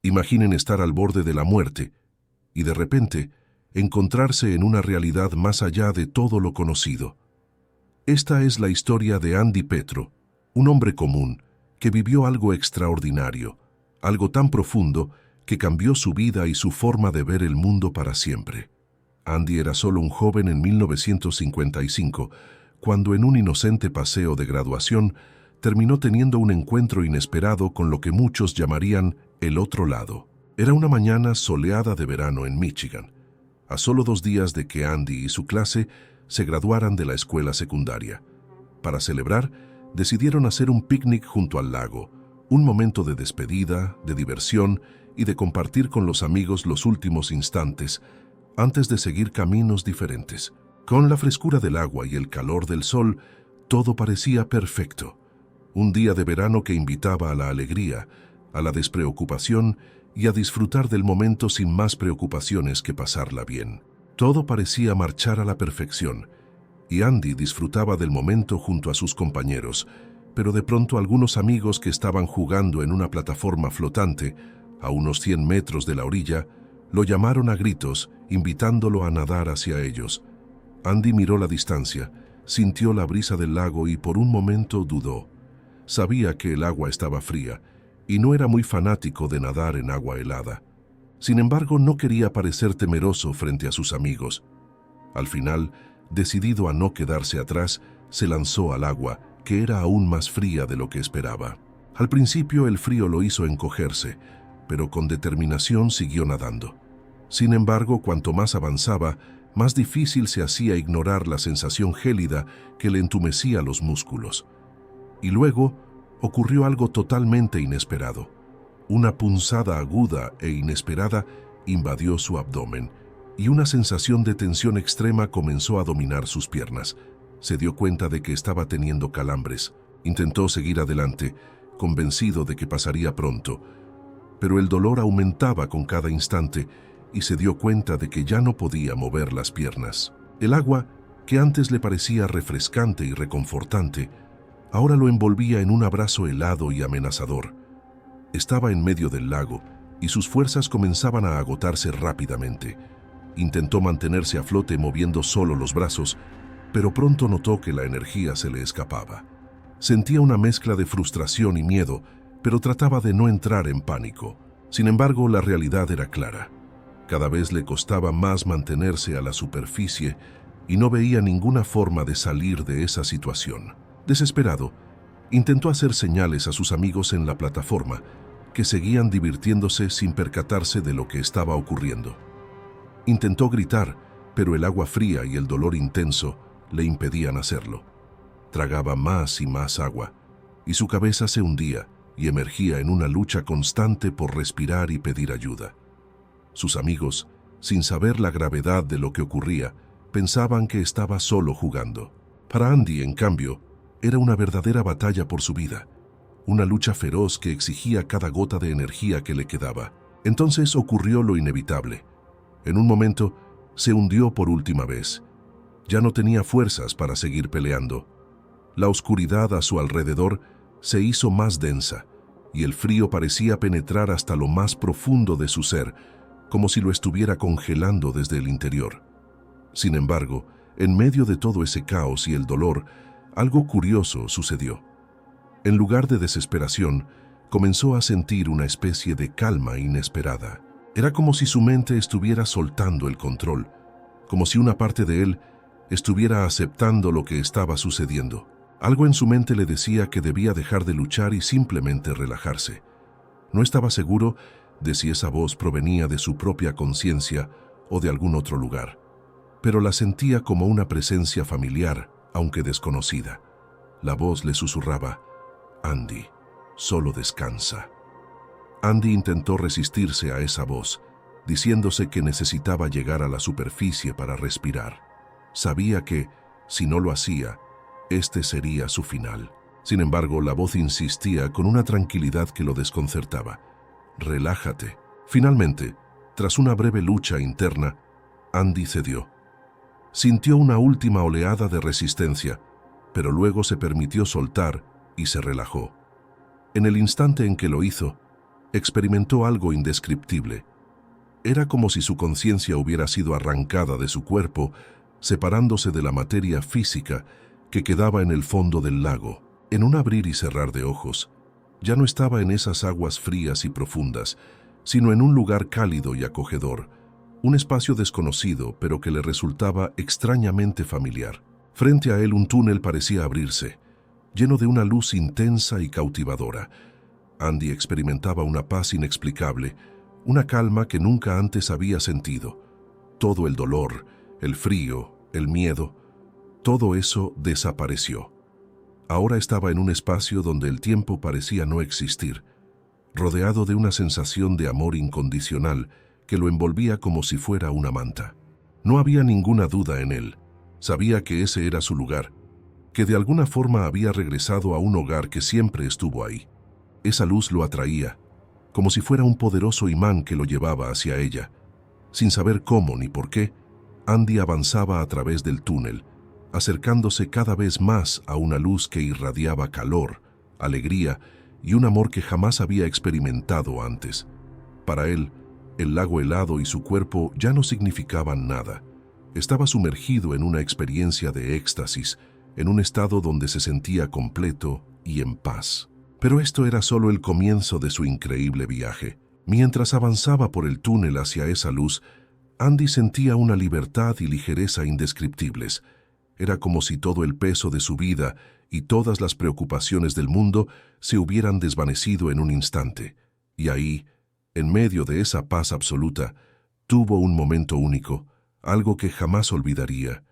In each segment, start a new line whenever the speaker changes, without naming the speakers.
Imaginen estar al borde de la muerte y de repente encontrarse en una realidad más allá de todo lo conocido. Esta es la historia de Andy Petro, un hombre común que vivió algo extraordinario, algo tan profundo que cambió su vida y su forma de ver el mundo para siempre. Andy era solo un joven en 1955, cuando en un inocente paseo de graduación terminó teniendo un encuentro inesperado con lo que muchos llamarían el otro lado. Era una mañana soleada de verano en Michigan, a solo 2 días de que Andy y su clase se graduaran de la escuela secundaria. Para celebrar, decidieron hacer un picnic junto al lago, un momento de despedida, de diversión y de compartir con los amigos los últimos instantes antes de seguir caminos diferentes. Con la frescura del agua y el calor del sol, todo parecía perfecto. Un día de verano que invitaba a la alegría, a la despreocupación y a disfrutar del momento sin más preocupaciones que pasarla bien. Todo parecía marchar a la perfección, y Andy disfrutaba del momento junto a sus compañeros, pero de pronto algunos amigos que estaban jugando en una plataforma flotante, a unos 100 metros de la orilla, lo llamaron a gritos, invitándolo a nadar hacia ellos. Andy miró la distancia, sintió la brisa del lago y por un momento dudó. Sabía que el agua estaba fría, y no era muy fanático de nadar en agua helada. Sin embargo, no quería parecer temeroso frente a sus amigos. Al final, decidido a no quedarse atrás, se lanzó al agua, que era aún más fría de lo que esperaba. Al principio el frío lo hizo encogerse, pero con determinación siguió nadando. Sin embargo, cuanto más avanzaba, más difícil se hacía ignorar la sensación gélida que le entumecía los músculos. Y luego ocurrió algo totalmente inesperado. Una punzada aguda e inesperada invadió su abdomen, y una sensación de tensión extrema comenzó a dominar sus piernas. Se dio cuenta de que estaba teniendo calambres. Intentó seguir adelante, convencido de que pasaría pronto, pero el dolor aumentaba con cada instante y se dio cuenta de que ya no podía mover las piernas. El agua, que antes le parecía refrescante y reconfortante, ahora lo envolvía en un abrazo helado y amenazador. Estaba en medio del lago y sus fuerzas comenzaban a agotarse rápidamente. Intentó mantenerse a flote moviendo solo los brazos, pero pronto notó que la energía se le escapaba. Sentía una mezcla de frustración y miedo, pero trataba de no entrar en pánico. Sin embargo, la realidad era clara. Cada vez le costaba más mantenerse a la superficie y no veía ninguna forma de salir de esa situación. Desesperado, intentó hacer señales a sus amigos en la plataforma, que seguían divirtiéndose sin percatarse de lo que estaba ocurriendo. Intentó gritar, pero el agua fría y el dolor intenso le impedían hacerlo. Tragaba más y más agua, y su cabeza se hundía y emergía en una lucha constante por respirar y pedir ayuda. Sus amigos, sin saber la gravedad de lo que ocurría, pensaban que estaba solo jugando. Para Andy, en cambio, era una verdadera batalla por su vida, una lucha feroz que exigía cada gota de energía que le quedaba. Entonces ocurrió lo inevitable. En un momento, se hundió por última vez. Ya no tenía fuerzas para seguir peleando. La oscuridad a su alrededor se hizo más densa, y el frío parecía penetrar hasta lo más profundo de su ser, como si lo estuviera congelando desde el interior. Sin embargo, en medio de todo ese caos y el dolor, algo curioso sucedió. En lugar de desesperación, comenzó a sentir una especie de calma inesperada. Era como si su mente estuviera soltando el control, como si una parte de él estuviera aceptando lo que estaba sucediendo. Algo en su mente le decía que debía dejar de luchar y simplemente relajarse. No estaba seguro de si esa voz provenía de su propia conciencia o de algún otro lugar, pero la sentía como una presencia familiar, aunque desconocida. La voz le susurraba: «Andy, solo descansa». Andy intentó resistirse a esa voz, diciéndose que necesitaba llegar a la superficie para respirar. Sabía que, si no lo hacía, este sería su final. Sin embargo, la voz insistía con una tranquilidad que lo desconcertaba. «Relájate». Finalmente, tras una breve lucha interna, Andy cedió. Sintió una última oleada de resistencia, pero luego se permitió soltar y se relajó. En el instante en que lo hizo, experimentó algo indescriptible. Era como si su conciencia hubiera sido arrancada de su cuerpo, separándose de la materia física que quedaba en el fondo del lago. En un abrir y cerrar de ojos, ya no estaba en esas aguas frías y profundas, sino en un lugar cálido y acogedor, un espacio desconocido, pero que le resultaba extrañamente familiar. Frente a él un túnel parecía abrirse, lleno de una luz intensa y cautivadora. Andy experimentaba una paz inexplicable, una calma que nunca antes había sentido. Todo el dolor, el frío, el miedo, todo eso desapareció. Ahora estaba en un espacio donde el tiempo parecía no existir, rodeado de una sensación de amor incondicional que lo envolvía como si fuera una manta. No había ninguna duda en él. Sabía que ese era su lugar, que de alguna forma había regresado a un hogar que siempre estuvo ahí. Esa luz lo atraía, como si fuera un poderoso imán que lo llevaba hacia ella. Sin saber cómo ni por qué, Andy avanzaba a través del túnel, acercándose cada vez más a una luz que irradiaba calor, alegría y un amor que jamás había experimentado antes. Para él, el lago helado y su cuerpo ya no significaban nada. Estaba sumergido en una experiencia de éxtasis, en un estado donde se sentía completo y en paz. Pero esto era solo el comienzo de su increíble viaje. Mientras avanzaba por el túnel hacia esa luz, Andy sentía una libertad y ligereza indescriptibles. Era como si todo el peso de su vida y todas las preocupaciones del mundo se hubieran desvanecido en un instante. Y ahí, en medio de esa paz absoluta, tuvo un momento único, algo que jamás olvidaría.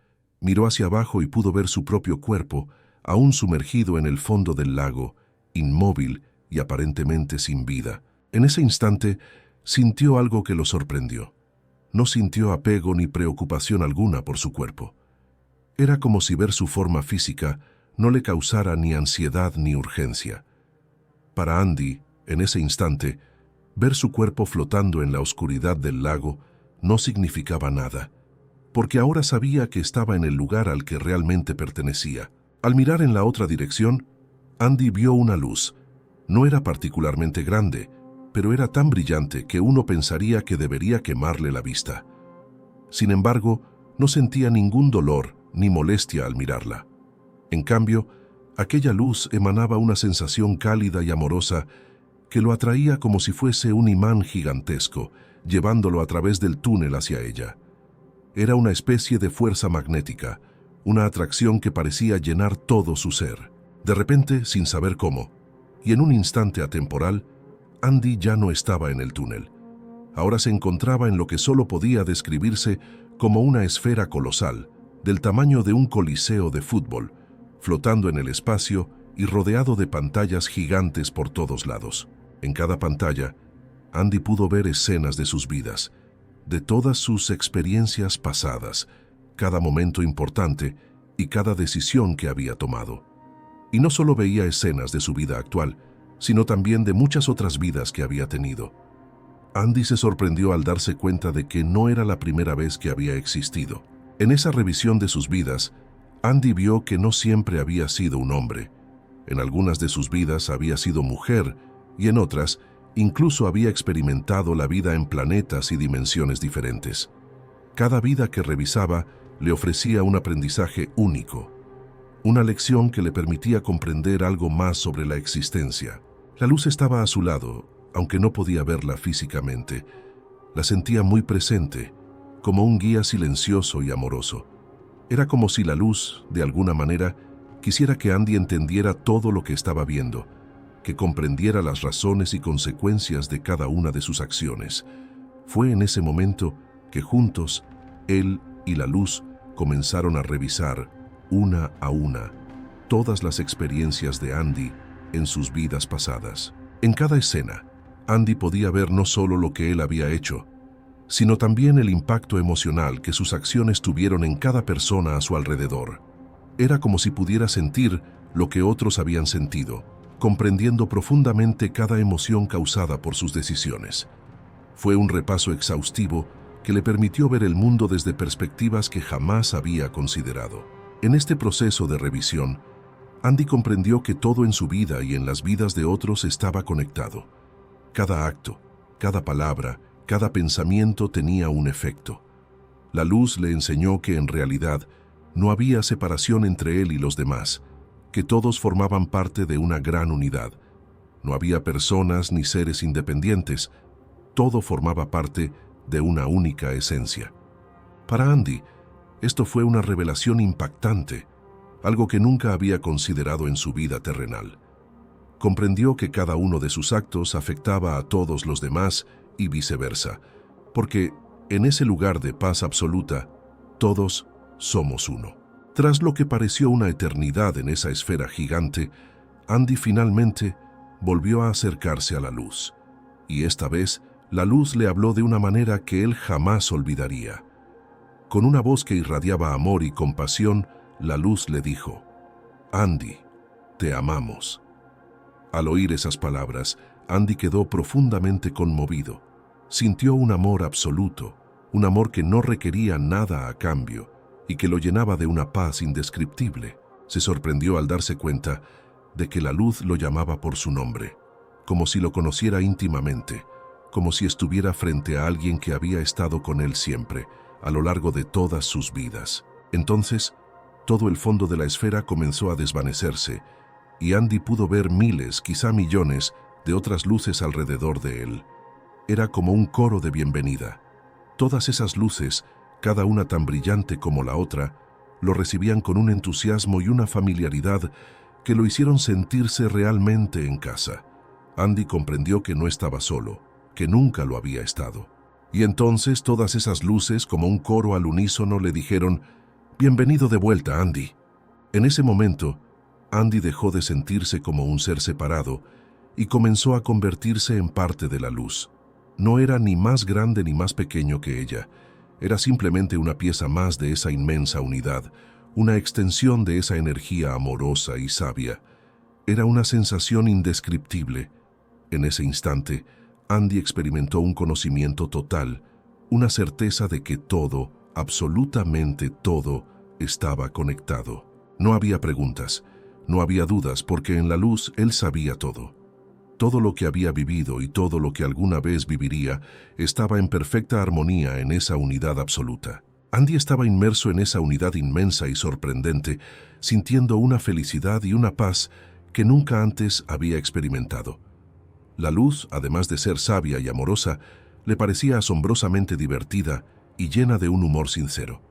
Miró hacia abajo y pudo ver su propio cuerpo, aún sumergido en el fondo del lago, inmóvil y aparentemente sin vida. En ese instante, sintió algo que lo sorprendió. No sintió apego ni preocupación alguna por su cuerpo. Era como si ver su forma física no le causara ni ansiedad ni urgencia. Para Andy, en ese instante, ver su cuerpo flotando en la oscuridad del lago no significaba nada, porque ahora sabía que estaba en el lugar al que realmente pertenecía. Al mirar en la otra dirección, Andy vio una luz. No era particularmente grande, pero era tan brillante que uno pensaría que debería quemarle la vista. Sin embargo, no sentía ningún dolor ni molestia al mirarla. En cambio, aquella luz emanaba una sensación cálida y amorosa que lo atraía como si fuese un imán gigantesco, llevándolo a través del túnel hacia ella. Era una especie de fuerza magnética, una atracción que parecía llenar todo su ser. De repente, sin saber cómo, y en un instante atemporal, Andy ya no estaba en el túnel. Ahora se encontraba en lo que solo podía describirse como una esfera colosal, del tamaño de un coliseo de fútbol, flotando en el espacio y rodeado de pantallas gigantes por todos lados. En cada pantalla, Andy pudo ver escenas de sus vidas, de todas sus experiencias pasadas, cada momento importante y cada decisión que había tomado. Y no solo veía escenas de su vida actual, sino también de muchas otras vidas que había tenido. Andy se sorprendió al darse cuenta de que no era la primera vez que había existido. En esa revisión de sus vidas, Andy vio que no siempre había sido un hombre. En algunas de sus vidas había sido mujer y en otras incluso había experimentado la vida en planetas y dimensiones diferentes. Cada vida que revisaba le ofrecía un aprendizaje único, una lección que le permitía comprender algo más sobre la existencia. La luz estaba a su lado, aunque no podía verla físicamente. La sentía muy presente, como un guía silencioso y amoroso. Era como si la luz, de alguna manera, quisiera que Andy entendiera todo lo que estaba viendo, que comprendiera las razones y consecuencias de cada una de sus acciones. Fue en ese momento que juntos, él y la luz comenzaron a revisar, una a una, todas las experiencias de Andy en sus vidas pasadas. En cada escena, Andy podía ver no solo lo que él había hecho, sino también el impacto emocional que sus acciones tuvieron en cada persona a su alrededor. Era como si pudiera sentir lo que otros habían sentido, comprendiendo profundamente cada emoción causada por sus decisiones. Fue un repaso exhaustivo que le permitió ver el mundo desde perspectivas que jamás había considerado. En este proceso de revisión, Andy comprendió que todo en su vida y en las vidas de otros estaba conectado. Cada acto, cada palabra, cada pensamiento tenía un efecto. La luz le enseñó que en realidad no había separación entre él y los demás, que todos formaban parte de una gran unidad. No había personas ni seres independientes, todo formaba parte de una única esencia. Para Andy, esto fue una revelación impactante, algo que nunca había considerado en su vida terrenal. Comprendió que cada uno de sus actos afectaba a todos los demás y viceversa, porque en ese lugar de paz absoluta, todos somos uno. Tras lo que pareció una eternidad en esa esfera gigante, Andy finalmente volvió a acercarse a la luz. Y esta vez, la luz le habló de una manera que él jamás olvidaría. Con una voz que irradiaba amor y compasión, la luz le dijo: «Andy, te amamos». Al oír esas palabras, Andy quedó profundamente conmovido. Sintió un amor absoluto, un amor que no requería nada a cambio y que lo llenaba de una paz indescriptible. Se sorprendió al darse cuenta de que la luz lo llamaba por su nombre, como si lo conociera íntimamente, como si estuviera frente a alguien que había estado con él siempre, a lo largo de todas sus vidas. Entonces, todo el fondo de la esfera comenzó a desvanecerse y Andy pudo ver miles, quizá millones, de otras luces alrededor de él. Era como un coro de bienvenida. Todas esas luces, cada una tan brillante como la otra, lo recibían con un entusiasmo y una familiaridad que lo hicieron sentirse realmente en casa. Andy comprendió que no estaba solo, que nunca lo había estado. Y entonces todas esas luces, como un coro al unísono, le dijeron: «Bienvenido de vuelta, Andy». En ese momento, Andy dejó de sentirse como un ser separado y comenzó a convertirse en parte de la luz. No era ni más grande ni más pequeño que ella. Era simplemente una pieza más de esa inmensa unidad, una extensión de esa energía amorosa y sabia. Era una sensación indescriptible. En ese instante, Andy experimentó un conocimiento total, una certeza de que todo, absolutamente todo, estaba conectado. No había preguntas, no había dudas, porque en la luz él sabía todo. Todo lo que había vivido y todo lo que alguna vez viviría estaba en perfecta armonía en esa unidad absoluta. Andy estaba inmerso en esa unidad inmensa y sorprendente, sintiendo una felicidad y una paz que nunca antes había experimentado. La luz, además de ser sabia y amorosa, le parecía asombrosamente divertida y llena de un humor sincero.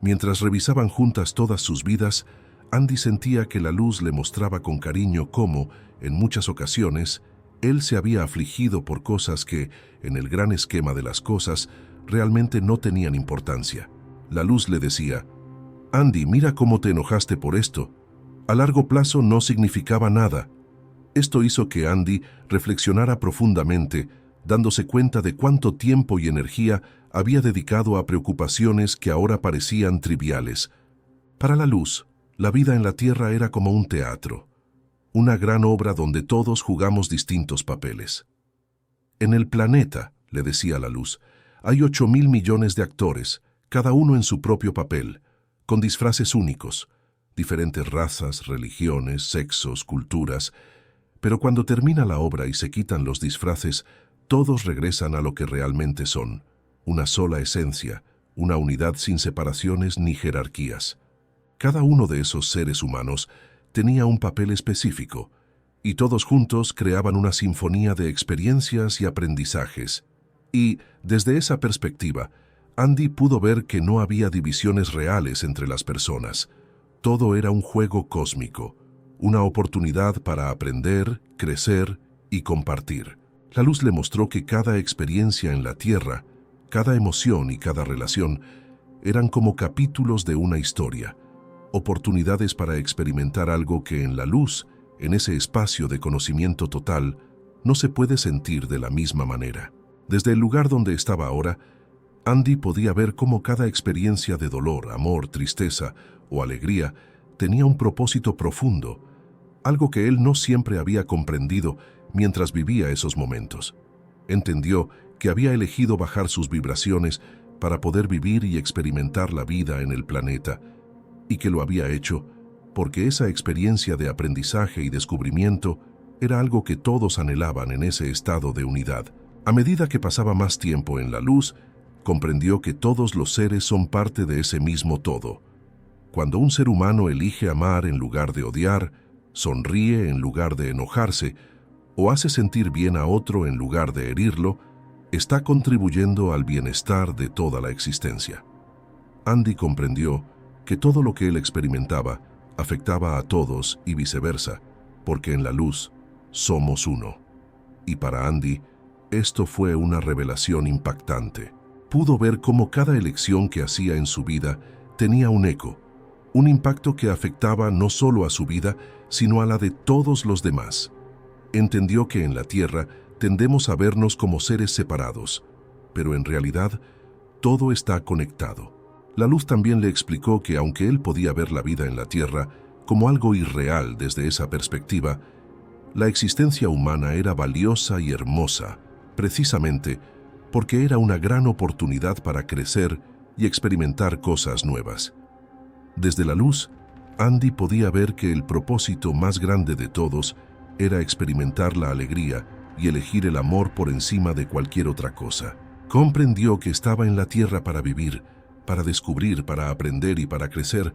Mientras revisaban juntas todas sus vidas, Andy sentía que la luz le mostraba con cariño cómo, en muchas ocasiones, él se había afligido por cosas que, en el gran esquema de las cosas, realmente no tenían importancia. La luz le decía: «Andy, mira cómo te enojaste por esto. A largo plazo no significaba nada». Esto hizo que Andy reflexionara profundamente, dándose cuenta de cuánto tiempo y energía había dedicado a preocupaciones que ahora parecían triviales. Para la luz, la vida en la Tierra era como un teatro, una gran obra donde todos jugamos distintos papeles. En el planeta, le decía la luz, hay 8.000 millones de actores, cada uno en su propio papel, con disfraces únicos, diferentes razas, religiones, sexos, culturas. Pero cuando termina la obra y se quitan los disfraces, todos regresan a lo que realmente son, una sola esencia, una unidad sin separaciones ni jerarquías. Cada uno de esos seres humanos tenía un papel específico, y todos juntos creaban una sinfonía de experiencias y aprendizajes. Y, desde esa perspectiva, Andy pudo ver que no había divisiones reales entre las personas. Todo era un juego cósmico, una oportunidad para aprender, crecer y compartir. La luz le mostró que cada experiencia en la Tierra, cada emoción y cada relación eran como capítulos de una historia, oportunidades para experimentar algo que en la luz, en ese espacio de conocimiento total, no se puede sentir de la misma manera. Desde el lugar donde estaba ahora, Andy podía ver cómo cada experiencia de dolor, amor, tristeza o alegría tenía un propósito profundo, algo que él no siempre había comprendido mientras vivía esos momentos. Entendió que había elegido bajar sus vibraciones para poder vivir y experimentar la vida en el planeta, y que lo había hecho porque esa experiencia de aprendizaje y descubrimiento era algo que todos anhelaban en ese estado de unidad. A medida que pasaba más tiempo en la luz, comprendió que todos los seres son parte de ese mismo todo. Cuando un ser humano elige amar en lugar de odiar, sonríe en lugar de enojarse, o hace sentir bien a otro en lugar de herirlo, está contribuyendo al bienestar de toda la existencia. Andy comprendió que todo lo que él experimentaba afectaba a todos y viceversa, porque en la luz somos uno. Y para Andy, esto fue una revelación impactante. Pudo ver cómo cada elección que hacía en su vida tenía un eco, un impacto que afectaba no solo a su vida, sino a la de todos los demás. Entendió que en la Tierra tendemos a vernos como seres separados, pero en realidad todo está conectado. La luz también le explicó que aunque él podía ver la vida en la Tierra como algo irreal desde esa perspectiva, la existencia humana era valiosa y hermosa, precisamente porque era una gran oportunidad para crecer y experimentar cosas nuevas. Desde la luz, Andy podía ver que el propósito más grande de todos era experimentar la alegría y elegir el amor por encima de cualquier otra cosa. Comprendió que estaba en la Tierra para vivir, para descubrir, para aprender y para crecer,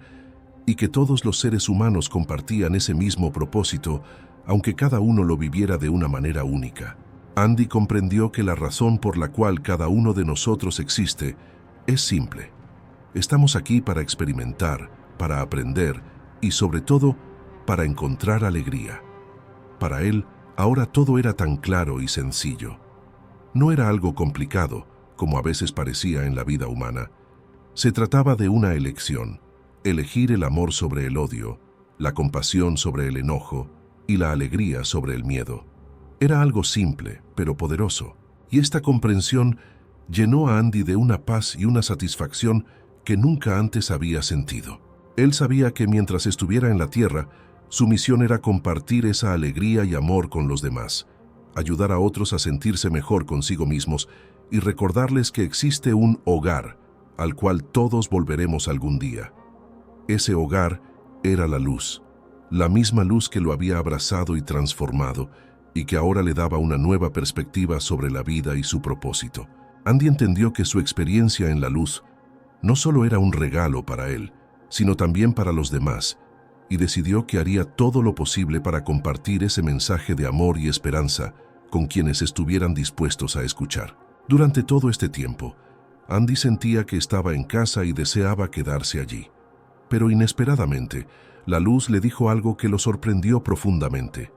y que todos los seres humanos compartían ese mismo propósito, aunque cada uno lo viviera de una manera única. Andy comprendió que la razón por la cual cada uno de nosotros existe es simple. Estamos aquí para experimentar, para aprender y sobre todo, para encontrar alegría. Para él, ahora todo era tan claro y sencillo. No era algo complicado, como a veces parecía en la vida humana. Se trataba de una elección, elegir el amor sobre el odio, la compasión sobre el enojo y la alegría sobre el miedo. Era algo simple, pero poderoso, y esta comprensión llenó a Andy de una paz y una satisfacción que nunca antes había sentido. Él sabía que mientras estuviera en la Tierra, su misión era compartir esa alegría y amor con los demás, ayudar a otros a sentirse mejor consigo mismos y recordarles que existe un hogar al cual todos volveremos algún día. Ese hogar era la luz, la misma luz que lo había abrazado y transformado, y que ahora le daba una nueva perspectiva sobre la vida y su propósito. Andy entendió que su experiencia en la luz no solo era un regalo para él, sino también para los demás, y decidió que haría todo lo posible para compartir ese mensaje de amor y esperanza con quienes estuvieran dispuestos a escuchar. Durante todo este tiempo, Andy sentía que estaba en casa y deseaba quedarse allí. Pero inesperadamente, la luz le dijo algo que lo sorprendió profundamente.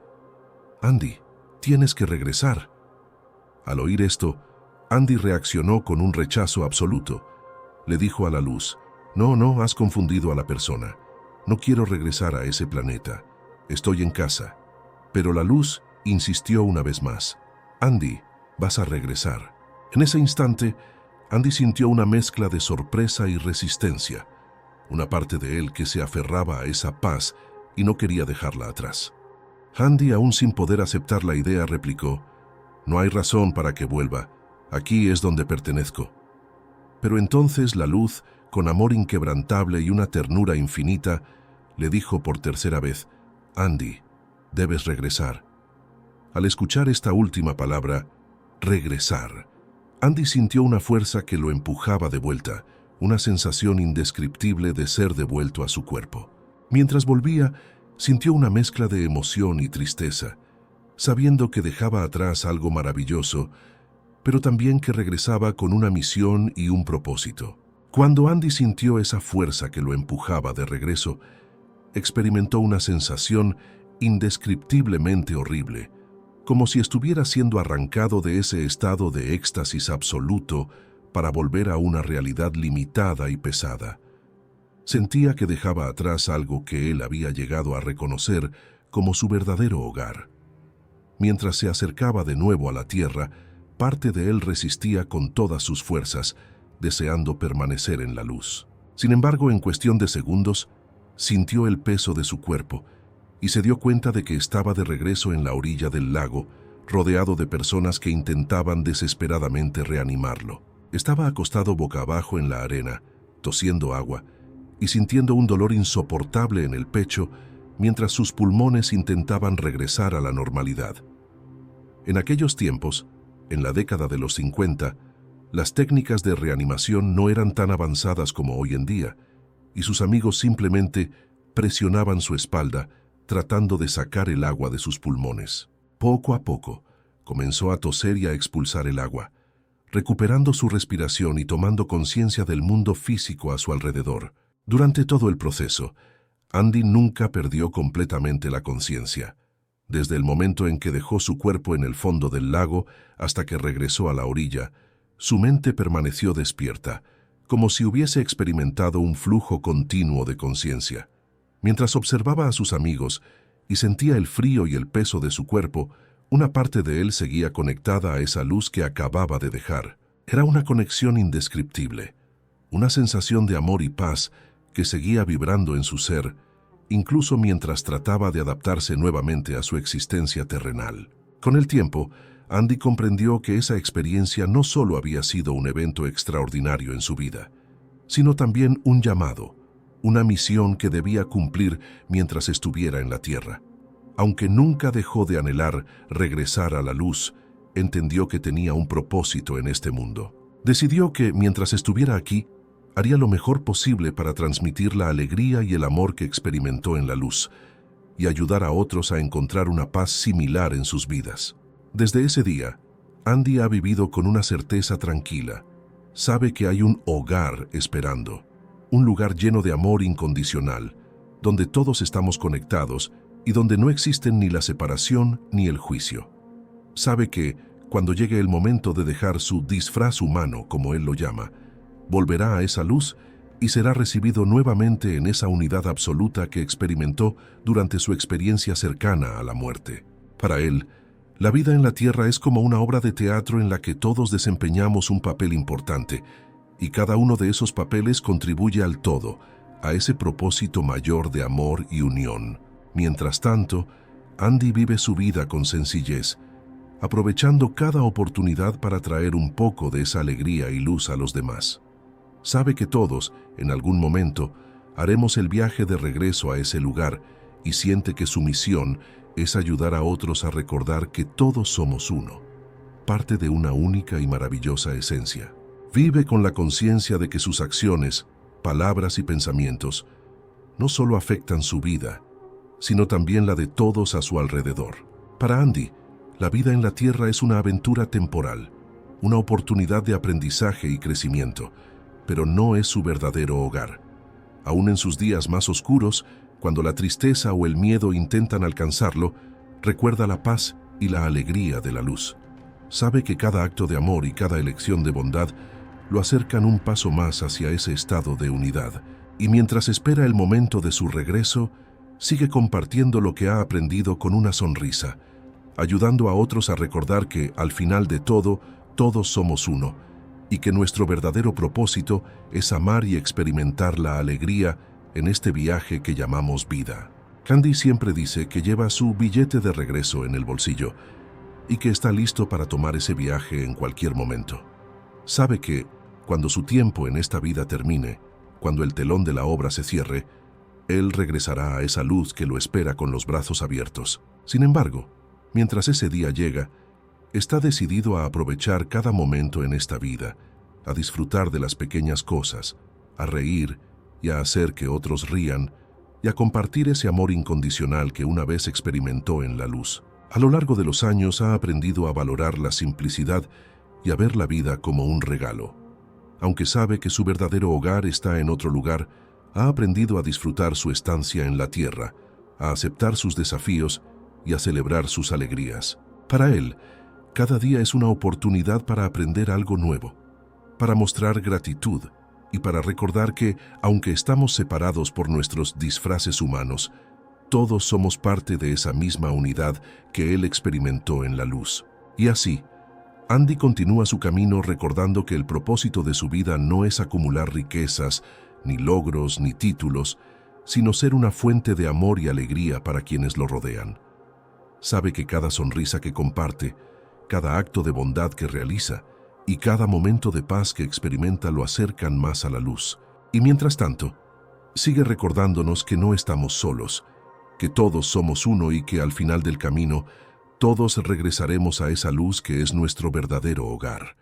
«Andy, tienes que regresar». Al oír esto, Andy reaccionó con un rechazo absoluto. Le dijo a la luz, «No, has confundido a la persona. No quiero regresar a ese planeta. Estoy en casa». Pero la luz insistió una vez más. «Andy, vas a regresar». En ese instante, Andy sintió una mezcla de sorpresa y resistencia, una parte de él que se aferraba a esa paz y no quería dejarla atrás. Andy, aún sin poder aceptar la idea, replicó, «No hay razón para que vuelva. Aquí es donde pertenezco». Pero entonces la luz, con amor inquebrantable y una ternura infinita, le dijo por tercera vez, «Andy, debes regresar». Al escuchar esta última palabra, regresar, Andy sintió una fuerza que lo empujaba de vuelta, una sensación indescriptible de ser devuelto a su cuerpo. Mientras volvía, sintió una mezcla de emoción y tristeza, sabiendo que dejaba atrás algo maravilloso, pero también que regresaba con una misión y un propósito. Cuando Andy sintió esa fuerza que lo empujaba de regreso, experimentó una sensación indescriptiblemente horrible, como si estuviera siendo arrancado de ese estado de éxtasis absoluto para volver a una realidad limitada y pesada. Sentía que dejaba atrás algo que él había llegado a reconocer como su verdadero hogar. Mientras se acercaba de nuevo a la tierra, parte de él resistía con todas sus fuerzas, deseando permanecer en la luz. Sin embargo, en cuestión de segundos, sintió el peso de su cuerpo y se dio cuenta de que estaba de regreso en la orilla del lago, rodeado de personas que intentaban desesperadamente reanimarlo. Estaba acostado boca abajo en la arena, tosiendo agua y sintiendo un dolor insoportable en el pecho, mientras sus pulmones intentaban regresar a la normalidad. En aquellos tiempos, en la década de los 50, las técnicas de reanimación no eran tan avanzadas como hoy en día, y sus amigos simplemente presionaban su espalda tratando de sacar el agua de sus pulmones. Poco a poco, comenzó a toser y a expulsar el agua, recuperando su respiración y tomando conciencia del mundo físico a su alrededor. Durante todo el proceso, Andy nunca perdió completamente la conciencia. Desde el momento en que dejó su cuerpo en el fondo del lago hasta que regresó a la orilla, su mente permaneció despierta, como si hubiese experimentado un flujo continuo de conciencia. Mientras observaba a sus amigos y sentía el frío y el peso de su cuerpo, una parte de él seguía conectada a esa luz que acababa de dejar. Era una conexión indescriptible, una sensación de amor y paz que seguía vibrando en su ser, incluso mientras trataba de adaptarse nuevamente a su existencia terrenal. Con el tiempo, Andy comprendió que esa experiencia no solo había sido un evento extraordinario en su vida, sino también un llamado, una misión que debía cumplir mientras estuviera en la Tierra. Aunque nunca dejó de anhelar regresar a la luz, entendió que tenía un propósito en este mundo. Decidió que, mientras estuviera aquí, haría lo mejor posible para transmitir la alegría y el amor que experimentó en la luz y ayudar a otros a encontrar una paz similar en sus vidas. Desde ese día, Andy ha vivido con una certeza tranquila. Sabe que hay un hogar esperando, un lugar lleno de amor incondicional, donde todos estamos conectados y donde no existen ni la separación ni el juicio. Sabe que, cuando llegue el momento de dejar su disfraz humano, como él lo llama, volverá a esa luz y será recibido nuevamente en esa unidad absoluta que experimentó durante su experiencia cercana a la muerte. Para él, la vida en la Tierra es como una obra de teatro en la que todos desempeñamos un papel importante, y cada uno de esos papeles contribuye al todo, a ese propósito mayor de amor y unión. Mientras tanto, Andy vive su vida con sencillez, aprovechando cada oportunidad para traer un poco de esa alegría y luz a los demás. Sabe que todos, en algún momento, haremos el viaje de regreso a ese lugar y siente que su misión es ayudar a otros a recordar que todos somos uno, parte de una única y maravillosa esencia. Vive con la conciencia de que sus acciones, palabras y pensamientos no solo afectan su vida, sino también la de todos a su alrededor. Para Andy, la vida en la Tierra es una aventura temporal, una oportunidad de aprendizaje y crecimiento, pero no es su verdadero hogar. Aún en sus días más oscuros, cuando la tristeza o el miedo intentan alcanzarlo, recuerda la paz y la alegría de la luz. Sabe que cada acto de amor y cada elección de bondad lo acercan un paso más hacia ese estado de unidad, y mientras espera el momento de su regreso, sigue compartiendo lo que ha aprendido con una sonrisa, ayudando a otros a recordar que, al final de todo, todos somos uno, y que nuestro verdadero propósito es amar y experimentar la alegría en este viaje que llamamos vida. Andy siempre dice que lleva su billete de regreso en el bolsillo y que está listo para tomar ese viaje en cualquier momento. Sabe que, cuando su tiempo en esta vida termine, cuando el telón de la obra se cierre, él regresará a esa luz que lo espera con los brazos abiertos. Sin embargo, mientras ese día llega, está decidido a aprovechar cada momento en esta vida, a disfrutar de las pequeñas cosas, a reír y a hacer que otros rían, y a compartir ese amor incondicional que una vez experimentó en la luz. A lo largo de los años ha aprendido a valorar la simplicidad y a ver la vida como un regalo. Aunque sabe que su verdadero hogar está en otro lugar, ha aprendido a disfrutar su estancia en la Tierra, a aceptar sus desafíos y a celebrar sus alegrías. Para él, cada día es una oportunidad para aprender algo nuevo, para mostrar gratitud y para recordar que, aunque estamos separados por nuestros disfraces humanos, todos somos parte de esa misma unidad que él experimentó en la luz. Y así, Andy continúa su camino recordando que el propósito de su vida no es acumular riquezas, ni logros, ni títulos, sino ser una fuente de amor y alegría para quienes lo rodean. Sabe que cada sonrisa que comparte, cada acto de bondad que realiza y cada momento de paz que experimenta lo acercan más a la luz. Y mientras tanto, sigue recordándonos que no estamos solos que todos somos uno y que al final del camino, todos regresaremos a esa luz que es nuestro verdadero hogar.